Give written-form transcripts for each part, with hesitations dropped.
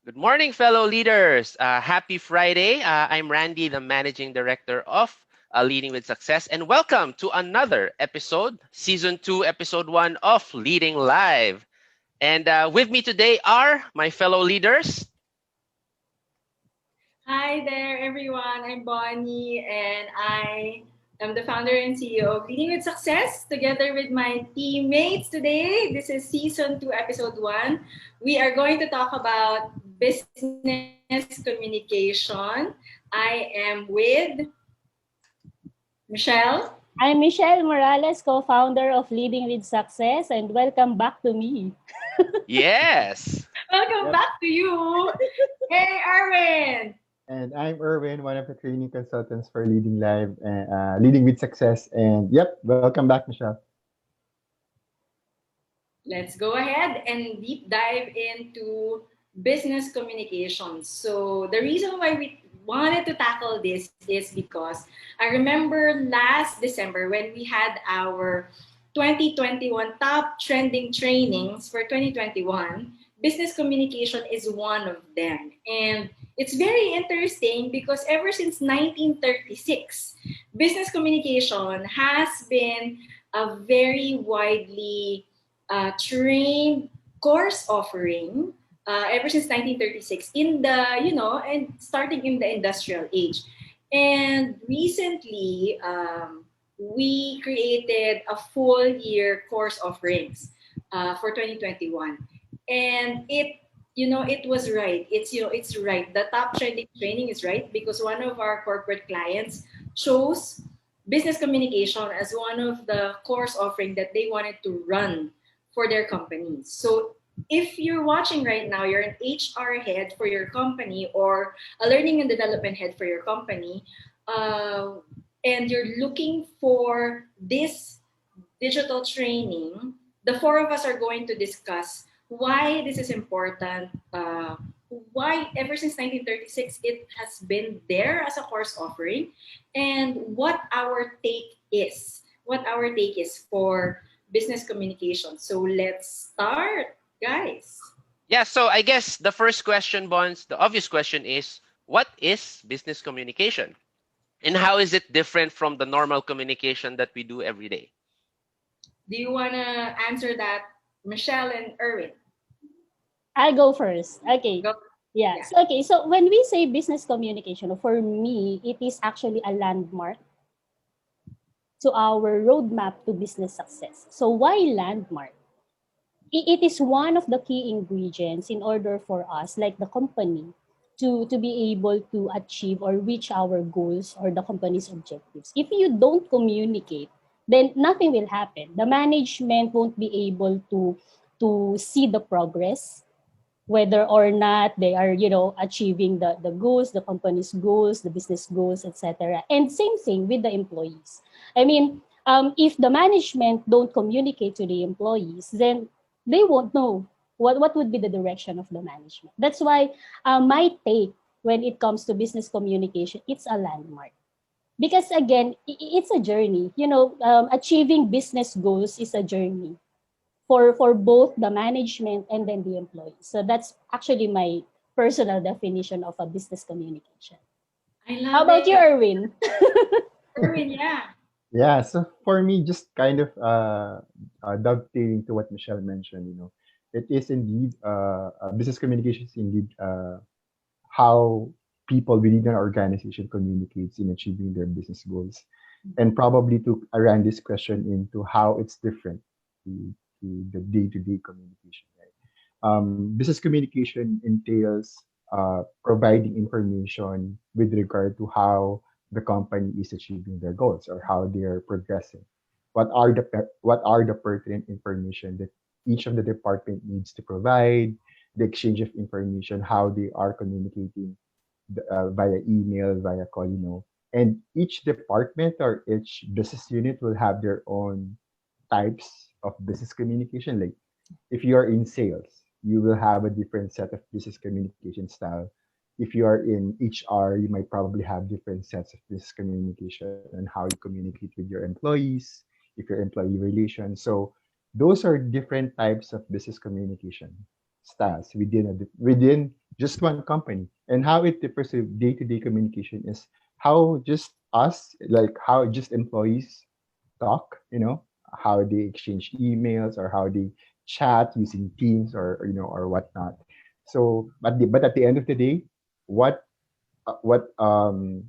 Good morning, fellow leaders. Happy Friday. I'm Randy, the Managing Director of Leading with Success, and welcome to another episode, Season 2, Episode 1 of Leading Live. And with me today are my fellow leaders. Hi there, everyone. I'm Bonnie, and I am the founder and CEO of Leading with Success together with my teammates today. This is season 2, episode 1. We are going to talk about business communication. I am with Michelle. I'm Michelle Morales, co-founder of Leading with Success, and welcome back to me. Yes. Welcome Yep. back to you. Hey, Arvin. And I'm Erwin, one of the training consultants for Leading Live and Leading with Success. And yep, welcome back, Michelle. Let's go ahead and deep dive into business communications. So, the reason why we wanted to tackle this is because I remember last December when we had our 2021 top trending trainings for 2021, business communication is one of them. And it's very interesting because ever since 1936, business communication has been a very widely trained course offering ever since 1936 in the and starting in the industrial age. And recently we created a full year course offerings for 2021, and it was right. It's right. The top trending training is right because one of our corporate clients chose business communication as one of the course offering that they wanted to run for their companies. So if you're watching right now, you're an HR head for your company or a learning and development head for your company, uh, and you're looking for this digital training, the four of us are going to discuss why this is important, why ever since 1936 it has been there as a course offering, and what our take is. What our take is for business communication. So let's start, guys. Yeah, so I guess the first question, Bonds, the obvious question is what is business communication? And how is it different from the normal communication that we do every day? Do you want to answer that, Michelle and Erwin? I'll go first. Okay. Go. Yeah. Yeah. So when we say business communication, for me, it is actually a landmark to our roadmap to business success. So why landmark? It is one of the key ingredients in order for us, like the company, to be able to achieve or reach our goals or the company's objectives. If you don't communicate, then nothing will happen. The management won't be able to see the progress, whether or not they are achieving the goals, the company's goals, the business goals, etc. And same thing with the employees. I mean, if the management don't communicate to the employees, then they won't know what would be the direction of the management. That's why my take when it comes to business communication, it's a landmark. Because again, it's a journey. Achieving business goals is a journey for both the management and then the employees. So that's actually my personal definition of a business communication. I How love about you, it. Erwin? Erwin, yeah. Yeah, so for me, just kind of dovetailing to what Michelle mentioned, it is indeed business communication is indeed how people within an organization communicates in achieving their business goals, and probably to around this question into how it's different to the day-to-day communication, right? Business communication entails providing information with regard to how the company is achieving their goals or how they are progressing. What are the pertinent information that each of the department needs to provide, the exchange of information, how they are communicating via email, via call, and each department or each business unit will have their own types of business communication. Like if you are in sales, you will have a different set of business communication style. If you are in HR, you might probably have different sets of business communication and how you communicate with your employees, if your employee relations. So those are different types of business communication styles within just one company. And how it differs with day-to-day communication is how just us, like how just employees talk, how they exchange emails or how they chat using Teams or whatnot. So, but at the end of the day, what uh, what um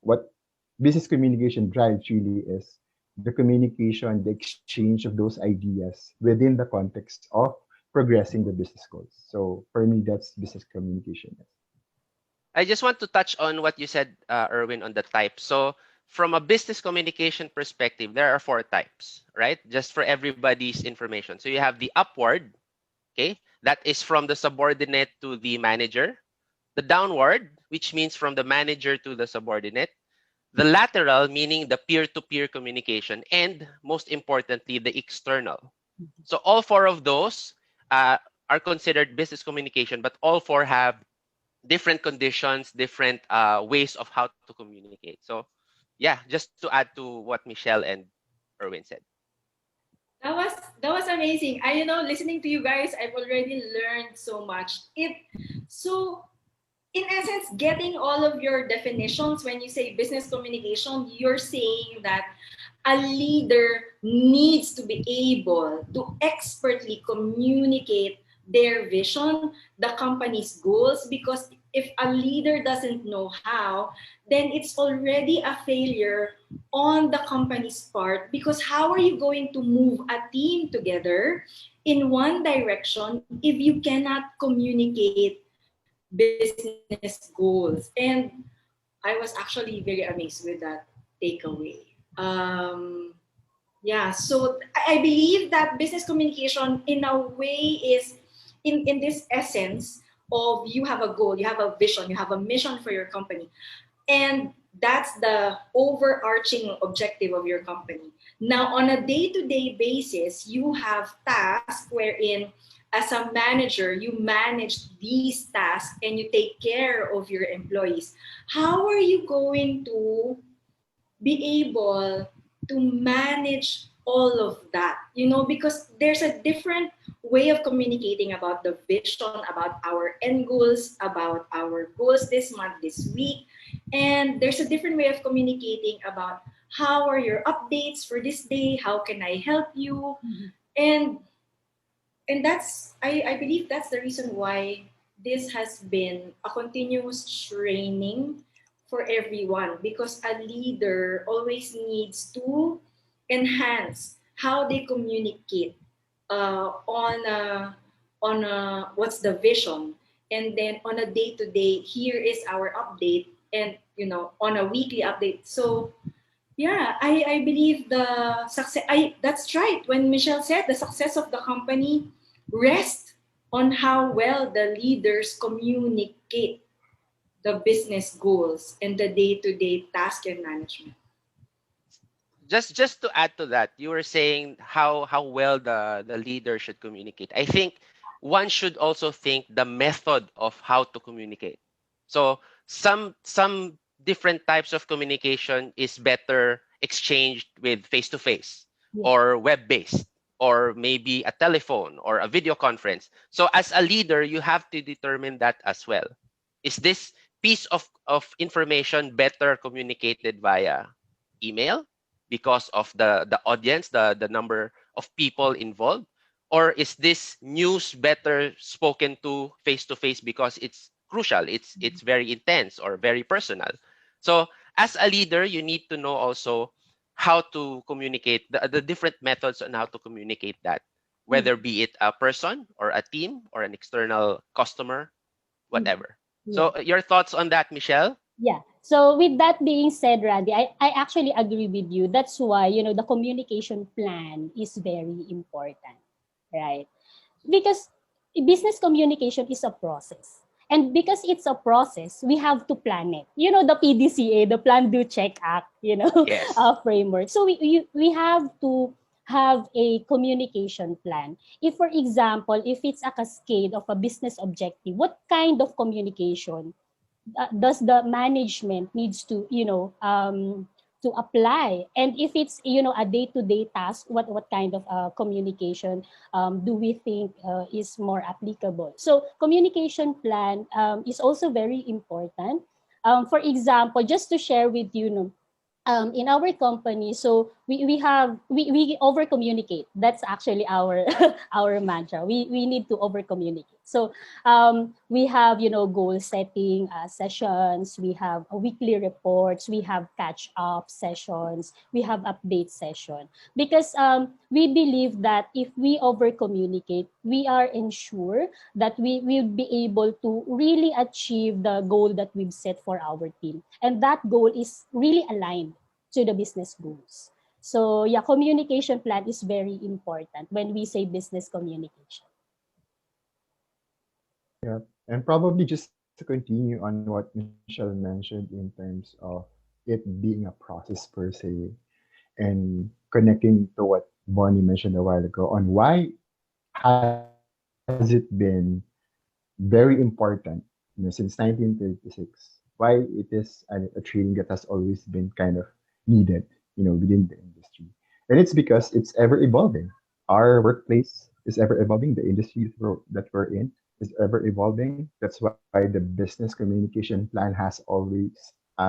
what business communication drives really is the communication, the exchange of those ideas within the context of progressing the business goals. So for me, that's business communication. I just want to touch on what you said, Erwin, on the type. So, from a business communication perspective, there are four types, right? Just for everybody's information. So, you have the upward, okay? That is from the subordinate to the manager. The downward, which means from the manager to the subordinate. The lateral, meaning the peer to peer communication. And most importantly, the external. So, all four of those are considered business communication, but all four have different conditions, different ways of how to communicate. So, yeah, just to add to what Michelle and Erwin said. That was amazing. Listening to you guys, I've already learned so much. So in essence, getting all of your definitions when you say business communication, you're saying that a leader needs to be able to expertly communicate their vision, the company's goals, because if a leader doesn't know how, then it's already a failure on the company's part, because how are you going to move a team together in one direction if you cannot communicate business goals? And I was actually very amazed with that takeaway. Um, yeah, so I believe that business communication, in a way, is in this essence of you have a goal, you have a vision, you have a mission for your company, and that's the overarching objective of your company. Now, on a day-to-day basis, you have tasks wherein, as a manager, you manage these tasks and you take care of your employees. How are you going to be able to manage all of that? Because there's a different way of communicating about the vision, about our end goals, about our goals this month, this week. And there's a different way of communicating about how are your updates for this day, how can I help you. And and I believe that's the reason why this has been a continuous training for everyone, because a leader always needs to enhance how they communicate on what's the vision, and then on a day to day, here is our update, and on a weekly update. So yeah, I believe the success. That's right. When Michelle said the success of the company rests on how well the leaders communicate the business goals and the day-to-day task and management. Just to add to that, you were saying how well the leader should communicate. I think one should also think the method of how to communicate. So some different types of communication is better exchanged with face to face Yeah. or web based or maybe a telephone or a video conference. So as a leader, you have to determine that as well. Is this piece of information better communicated via email because of the audience, the number of people involved? Or is this news better spoken to face because it's crucial, it's very intense or very personal? So as a leader, you need to know also how to communicate the different methods on how to communicate that, Mm. whether be it a person or a team or an external customer, Mm. whatever. Yeah. So your thoughts on that, Michelle? Yeah. So with that being said, Randy, I actually agree with you. That's why, the communication plan is very important, right? Because business communication is a process. And because it's a process, we have to plan it. The PDCA, the Plan, Do, Check, Act, Yes. framework. So we have to have a communication plan. If, for example, if it's a cascade of a business objective, what kind of communication does the management needs to to apply, and if it's a day-to-day task, what kind of communication do we think is more applicable. So communication plan is also very important. For example, just to share with you, in our company, so we over communicate. That's actually our our mantra. We need to over communicate. So we have goal setting sessions, we have weekly reports, we have catch up sessions, we have update session, because we believe that if we over communicate, we are ensure that we will be able to really achieve the goal that we've set for our team, and that goal is really aligned to the business goals. So yeah, communication plan is very important when we say business communication. Yeah. And probably just to continue on what Michelle mentioned in terms of it being a process per se, and connecting to what Bonnie mentioned a while ago on why has it been very important, since 1936, why it is a training that has always been kind of needed, within the industry. And it's because it's ever evolving. Our workplace is ever evolving. The industry that we're in is ever evolving. That's why the business communication plan has always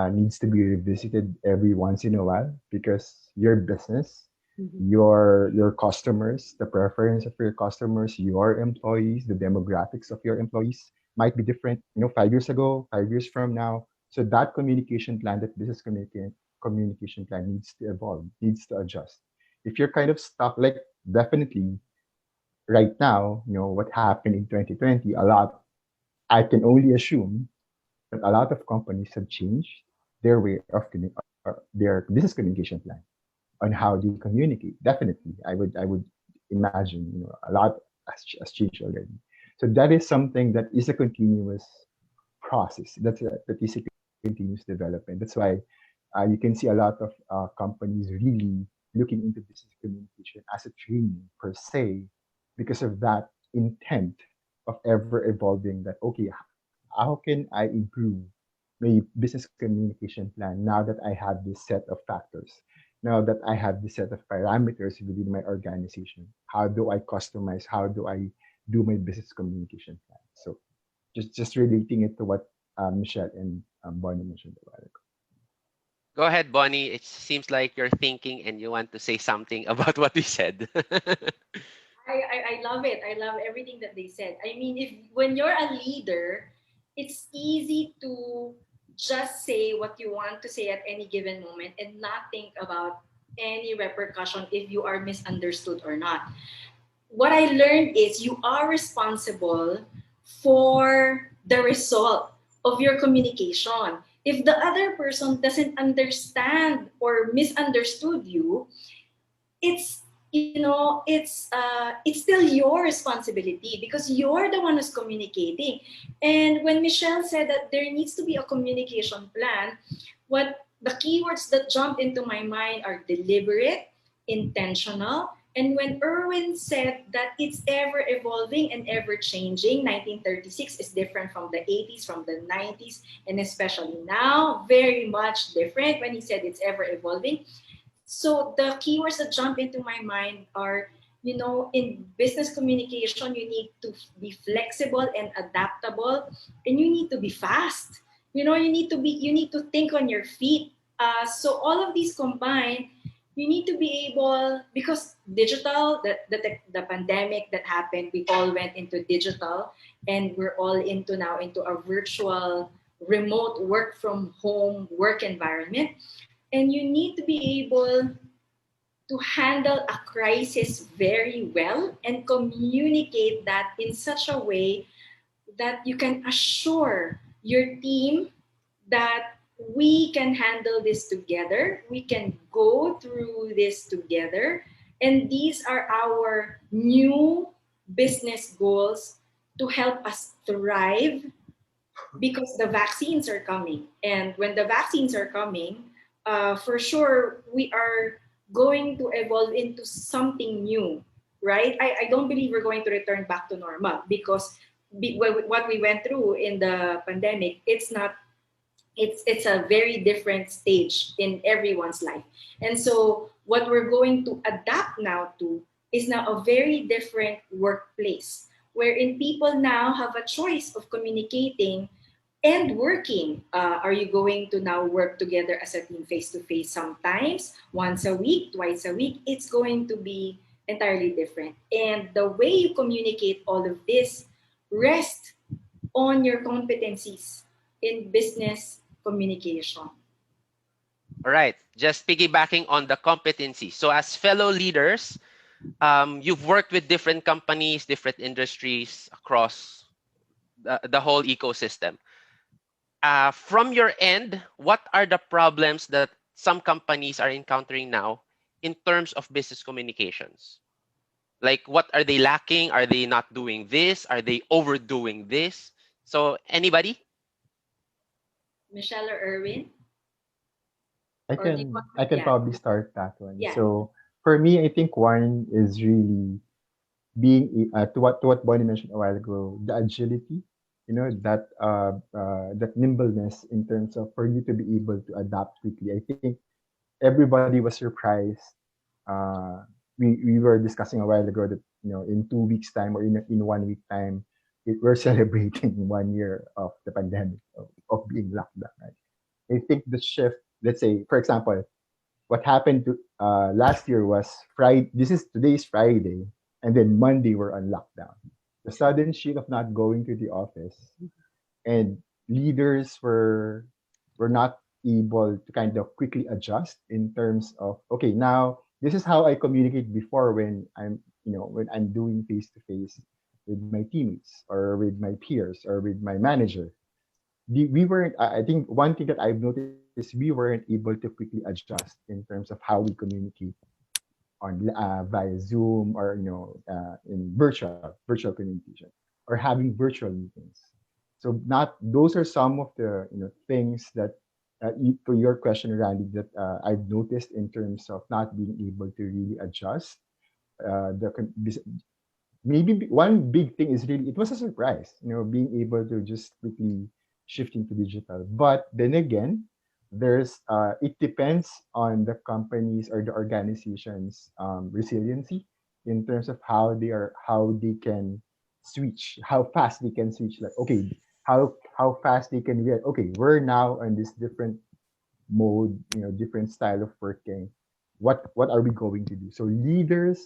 needs to be revisited every once in a while, because your business, Mhm. your customers, the preference of your customers, your employees, the demographics of your employees might be different, 5 years ago, 5 years from now. So that communication plan, that business communication plan needs to evolve, needs to adjust. If you're kind of stuck, like, definitely right now, what happened in 2020, a lot, I can only assume that a lot of companies have changed their way of their business communication plan on how they communicate. Definitely, I would imagine, a lot has changed already. So that is something that is a continuous process. That is a continuous development. That's why you can see a lot of companies really looking into business communication as a training per se, because of that intent of ever evolving. That, okay, how can I improve my business communication plan now that I have this set of factors? Now that I have this set of parameters within my organization, how do I customize? How do I do my business communication plan? So just relating it to what Michelle and Bonnie mentioned a while ago. Go ahead, Bonnie. It seems like you're thinking and you want to say something about what we said. I love it. I love everything that they said. I mean, if when you're a leader, it's easy to just say what you want to say at any given moment and not think about any repercussion if you are misunderstood or not. What I learned is you are responsible for the result of your communication. If the other person doesn't understand or misunderstood you, it's it's still your responsibility because you're the one who's communicating. And when Michelle said that there needs to be a communication plan, what the keywords that jump into my mind are deliberate, intentional, and when Irwin said that it's ever evolving and ever changing, 1936 is different from the 80s, from the 90s, and especially now, very much different when he said it's ever evolving. So the keywords that jump into my mind are, in business communication, you need to be flexible and adaptable, and you need to be fast. You need to think on your feet. So all of these combined, you need to be able, because digital, the pandemic that happened, we all went into digital, and we're all into a virtual, remote work from home work environment, and you need to be able to handle a crisis very well and communicate that in such a way that you can assure your team that we can handle this together, we can go through this together, and these are our new business goals to help us thrive because the vaccines are coming. And when the vaccines are coming, for sure, we are going to evolve into something new, right? I don't believe we're going to return back to normal because what we went through in the pandemic, it's not It's a very different stage in everyone's life. And so what we're going to adapt now to is now a very different workplace, wherein people now have a choice of communicating and working. Are you going to now work together as a team face to face sometimes, once a week, twice a week? It's going to be entirely different. And the way you communicate all of this rests on your competencies in business communication. All right, just piggybacking on the competency. So, as fellow leaders, you've worked with different companies, different industries across the whole ecosystem. From your end, what are the problems that some companies are encountering now in terms of business communications? Like, what are they lacking? Are they not doing this? Are they overdoing this? So, anybody? Michelle or Erwin? I Or do you can want I to? can Yeah, probably start that one. yeah. So for me, I think one is really being to what Bonnie mentioned a while ago, the agility, that nimbleness in terms of for you to be able to adapt quickly. I think everybody was surprised. Uh, we were discussing a while ago that in 2 weeks time or in 1 week time, we're celebrating 1 year of the pandemic of being locked down. Right? I think the shift. Let's say, for example, what happened to last year was Friday. This is today's Friday, and then Monday we're on lockdown. The sudden shift of not going to the office, and leaders were not able to kind of quickly adjust in terms of, okay, now this is how I communicate before when I'm doing face to face with my teammates or with my peers or with my manager. We weren't. I think one thing that I've noticed is we weren't able to quickly adjust in terms of how we communicate on via Zoom or in virtual communication or having virtual meetings. So not those are some of the things that for your question, Randy, that I've noticed in terms of not being able to really adjust. Maybe one big thing is really it was a surprise, being able to just quickly shifting to digital. But then again, there's it depends on the companies or the organizations resiliency in terms of how they can switch, how fast they can switch. Like, okay, how fast they can react. Okay, we're now on this different mode, different style of working. What are we going to do? So leaders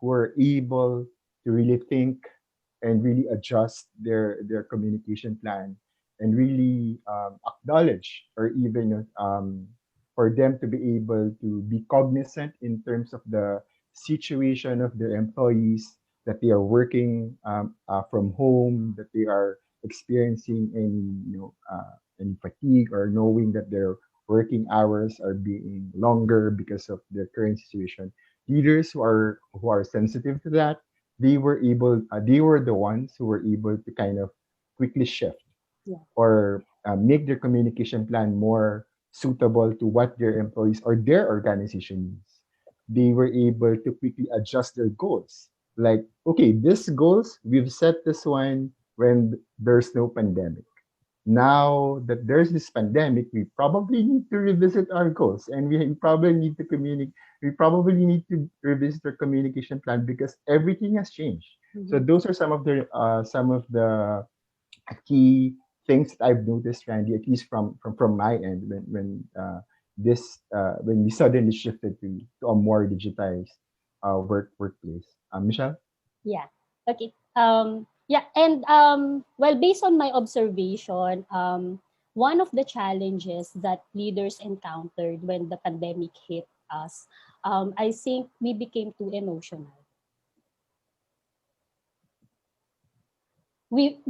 who are able to really think and really adjust their communication plan and really acknowledge or even for them to be able to be cognizant in terms of the situation of their employees, that they are working from home, that they are experiencing any fatigue, or knowing that their working hours are being longer because of the current situation. Leaders who are sensitive to that, they were the ones who were able to kind of quickly shift Yeah. or make their communication plan more suitable to what their employees or their organization needs. They were able to quickly adjust their goals. Like, okay, this goals, we've set this one when there's no pandemic. Now that there's this pandemic, we probably need to revisit our goals, and we probably need to communicate. We probably need to revisit our communication plan because everything has changed. So Mhm. those are some of the key things that I've noticed, Randy, at least from my end, when we suddenly shifted to a more digitized workplace. Michelle. Yeah. Okay. Yeah, and well, based on my observation, one of the challenges that leaders encountered when the pandemic hit us, I think we became too emotional. We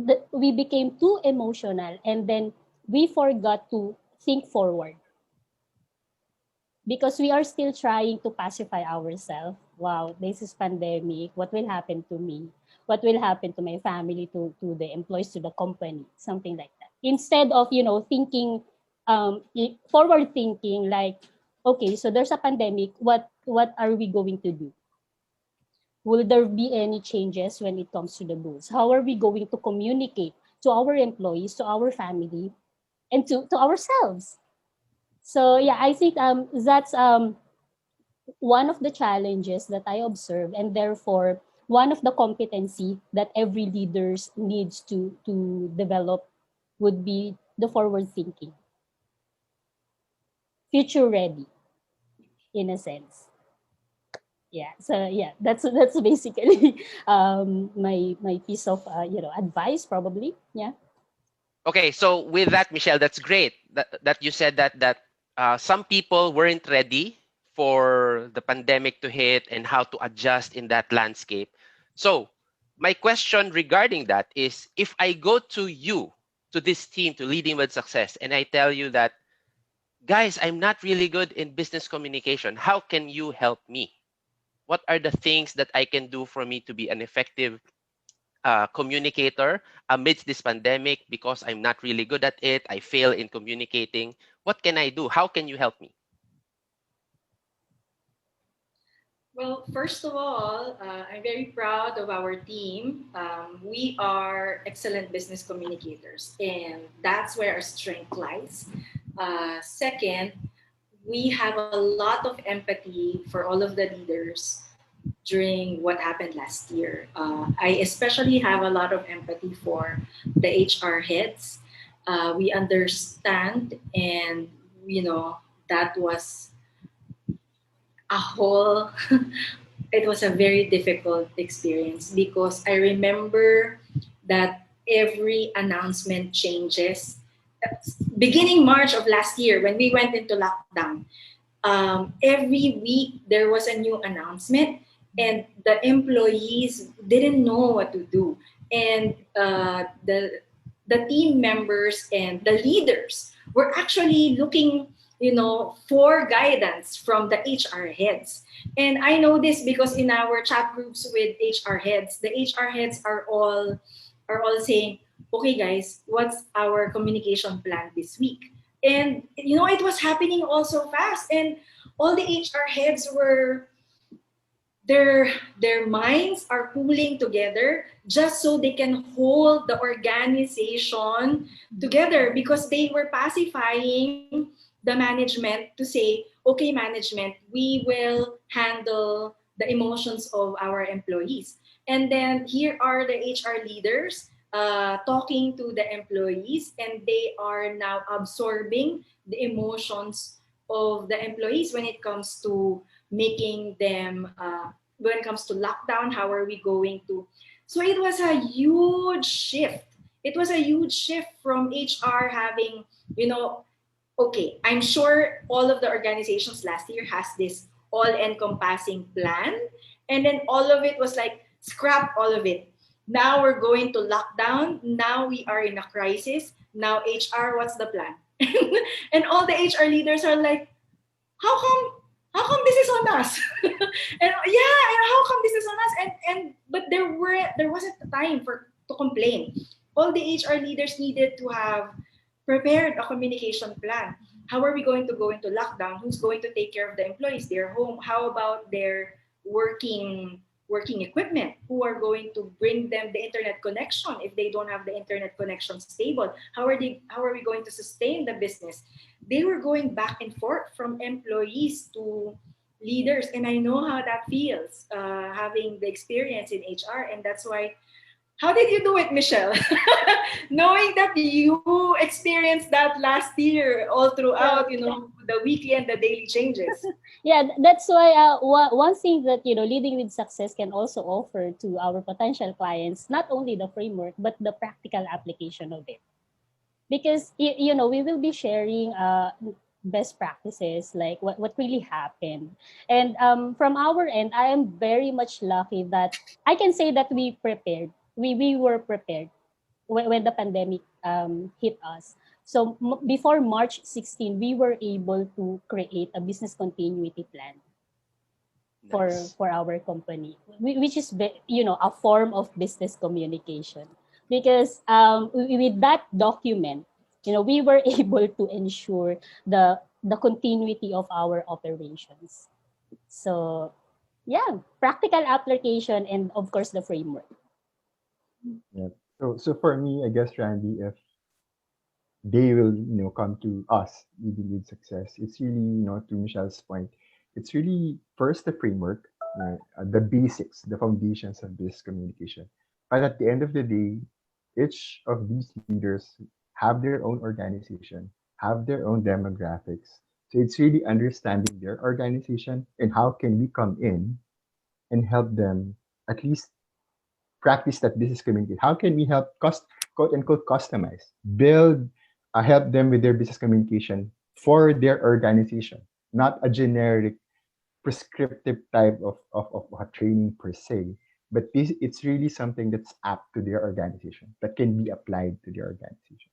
became too emotional, and then we forgot to think forward because we are still trying to pacify ourselves. Wow, this is pandemic. What will happen to me? What will happen to my family, to the employees, to the company? Something like that. Instead of, thinking, forward thinking, like, okay, so there's a pandemic. What are we going to do? Will there be any changes when it comes to the rules? How are we going to communicate to our employees, to our family, and to ourselves. So yeah, I think that's one of the challenges that I observe, and therefore one of the competency that every leaders needs to develop would be the forward thinking, future ready, in a sense. Yeah, so yeah, that's basically my piece of advice, probably. Yeah. Okay, so with that, Michelle, that's great that you said that some people weren't ready for the pandemic to hit and how to adjust in that landscape. So my question regarding that is, if I go to you, to this team, to Leading with Success, and I tell you that, guys, I'm not really good in business communication. How can you help me? What are the things that I can do for me to be an effective communicator amidst this pandemic, because I'm not really good at it? I fail in communicating. What can I do? How can you help me? Well, first of all, I'm very proud of our team. We are excellent business communicators, and that's where our strength lies. Second, we have a lot of empathy for all of the leaders during what happened last year. I especially have a lot of empathy for the HR heads. We understand, and you know that was a whole it was a very difficult experience because I remember that every announcement changes. Beginning March of last year, when we went into lockdown, every week there was a new announcement, and the employees didn't know what to do, and the team members and the leaders were actually looking, for guidance from the HR heads. And I know this because in our chat groups with HR heads, the HR heads are all saying, "Okay, guys, what's our communication plan this week?" And it was happening also fast, and all the HR heads were their minds are pooling together just so they can hold the organization together, because they were pacifying the management to say, "Okay, management, we will handle the emotions of our employees." And then here are the HR leaders talking to the employees, and they are now absorbing the emotions of the employees when it comes to making them when it comes to lockdown. How are we going to? So it was a huge shift. It was a huge shift from HR having, you know okay, I'm sure all of the organizations last year has this all-encompassing plan, and then all of it was like, scrap all of it. Now we're going to lockdown. Now we are in a crisis. Now HR, what's the plan? And all the HR leaders are like, how come this is on us? And yeah, and how come this is on us? And but there wasn't the time for to complain. All the HR leaders needed to have prepared a communication plan. How are we going to go into lockdown? Who's going to take care of the employees? They're home. How about their working equipment? Who are going to bring them the internet connection if they don't have the internet connection stable? How are we going to sustain the business? They were going back and forth from employees to leaders, and I know how that feels, having the experience in HR. And that's why, how did you do it, Michelle? Knowing that you experienced that last year all throughout, the weekly and the daily changes. Yeah, that's why one thing that leading with success can also offer to our potential clients, not only the framework but the practical application of it. Because we will be sharing best practices, like what really happened. And from our end, I am very much lucky that I can say that we were prepared when the pandemic hit us. So before March 16, we were able to create a business continuity plan Nice. for our company, which is a form of business communication. Because with that document, we were able to ensure the continuity of our operations. So yeah, practical application, and of course the framework. Yeah. So for me, I guess, Randy, if they will, come to us leading with success. It's really, to Michelle's point, it's really first the framework, the basics, the foundations of this communication. But at the end of the day, each of these leaders have their own organization, have their own demographics. So it's really understanding their organization and how can we come in and help them at least practice that business community. How can we help quote unquote customize, build, help them with their business communication for their organization, not a generic prescriptive type of a training per se, but this it's really something that's apt to their organization that can be applied to their organization.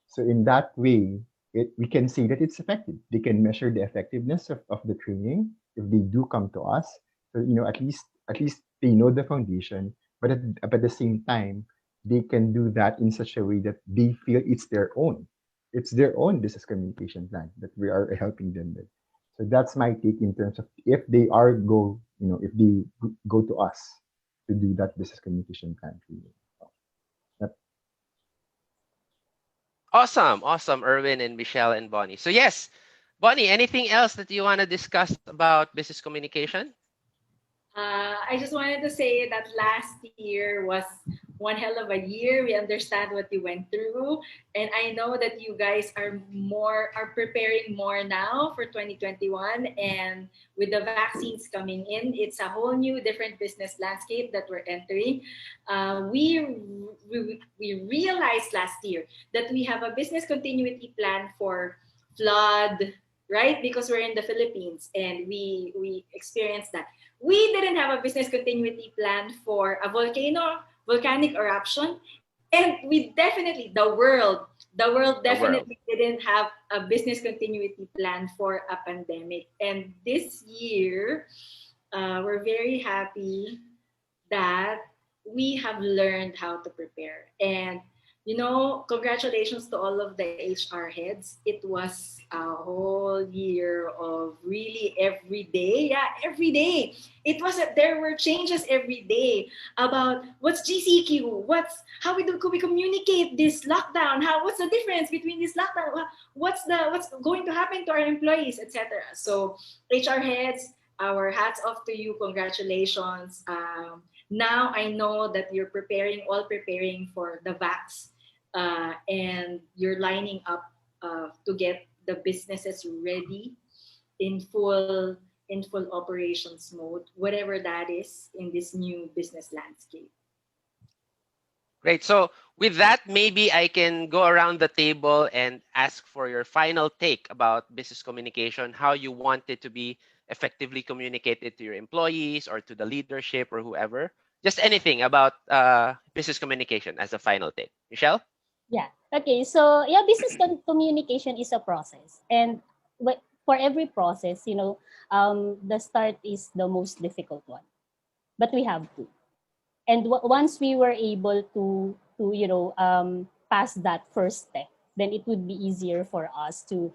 So in that way, we can say that it's effective. They can measure the effectiveness of the training if they do come to us. So at least they know the foundation, but at the same time, they can do that in such a way that they feel it's their own. It's their own business communication plan that we are helping them with. So that's my take in terms of if they are go, if they go to us to do that business communication plan training. So, yep. Awesome, awesome, Erwin and Michelle and Bonnie. So yes, Bonnie, anything else that you want to discuss about business communication? I just wanted to say that last year was one hell of a year. We understand what you went through, and I know that you guys are preparing more now for 2021. And with the vaccines coming in, it's a whole new, different business landscape that we're entering. We realized last year that we have a business continuity plan for flood, right? Because we're in the Philippines and we experienced that. We didn't have a business continuity plan for a volcanic eruption, and we definitely the world The world. definitely didn't have a business continuity plan for a pandemic. And this year, we're very happy that we have learned how to prepare. And congratulations to all of the HR heads. It was a whole year of really every day. Yeah, every day. There were changes every day about what's GCQ, could we communicate this lockdown? What's the difference between this lockdown? What's going to happen to our employees, etc. So HR heads, our hats off to you. Congratulations. Now I know that you're preparing for the vax, and you're lining up to get the businesses ready in full in full operations mode, whatever that is in this new business landscape. Great. So with that, maybe I can go around the table and ask for your final take about business communication, how you want it to be effectively communicated to your employees or to the leadership or whoever. Just anything about business communication as a final take. Michelle? Yeah. Okay. So yeah, business communication is a process, and for every process, the start is the most difficult one, but we have to. And once we were able to pass that first step, then it would be easier for us to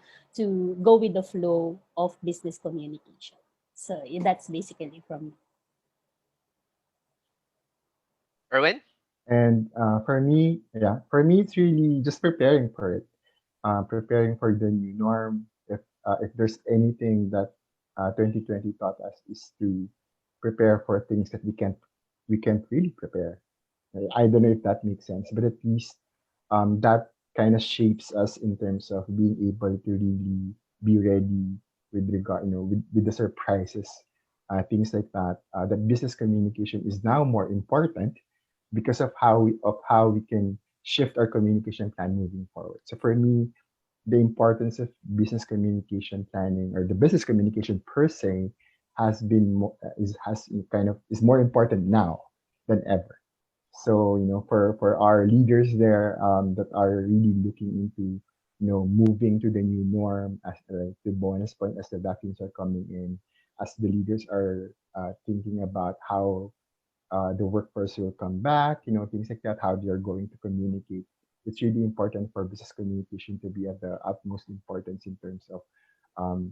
go with the flow of business communication. So yeah, that's basically from. Erwin? And for me, it's really just preparing for it, preparing for the new norm. If there's anything that 2020 taught us is to prepare for things that we can't really prepare. I don't know if that makes sense, but at least that kind of shapes us in terms of being able to really be ready with regard, with the surprises, things like that. That business communication is now more important because of how we can shift our communication plan moving forward. So for me, the importance of business communication planning or the business communication per se has been is more important now than ever. So for our leaders there, that are really looking into moving to the new norm, as the bonus point, as the vaccines are coming in, as the leaders are thinking about how the workforce will come back, things like that, how they are going to communicate. It's really important for business communication to be at the utmost importance in terms of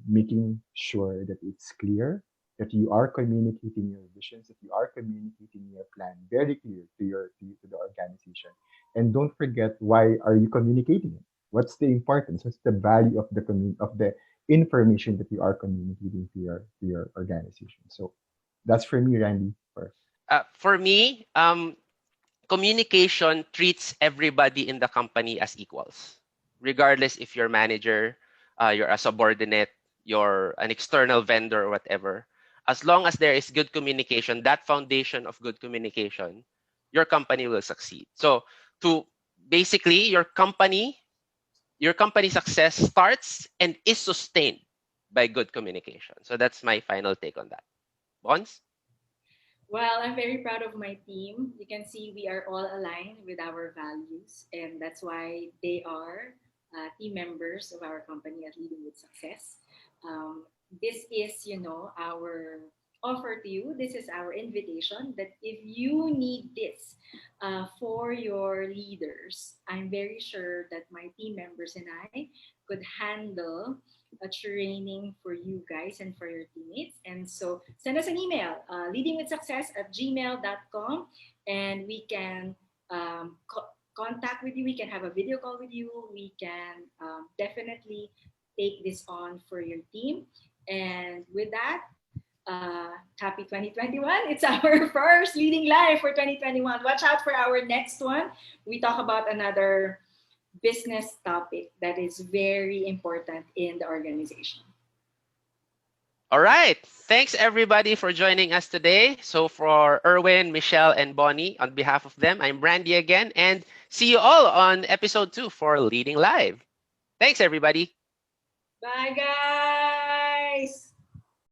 making sure that it's clear, that you are communicating your visions, that you are communicating your plan very clear to the organization. And don't forget, why are you communicating it? What's the importance? What's the value of of the information that you are communicating to your organization? So that's for me, Randy. First. For me, communication treats everybody in the company as equals, regardless if you're manager, you're a subordinate, you're an external vendor or whatever. As long as there is good communication, that foundation of good communication, your company will succeed. So to basically your company success starts and is sustained by good communication. So that's my final take on that. Bonds? Well, I'm very proud of my team. You can see we are all aligned with our values, and that's why they are team members of our company at Leading with Success. This is, our offer to you. This is our invitation that if you need this for your leaders, I'm very sure that my team members and I could handle a training for you guys and for your teammates. And so send us an email, leadingwithsuccess@gmail.com, and we can contact with you. We can have a video call with you. We can definitely take this on for your team. And with that, happy 2021. It's our first Leading Live for 2021. Watch out for our next one. We talk about another business topic that is very important in the organization. All right. Thanks everybody for joining us today. So for Erwin, Michelle, and Bonnie, on behalf of them, I'm Randy again, and see you all on episode 2 for Leading Live. Thanks everybody. Bye, guys.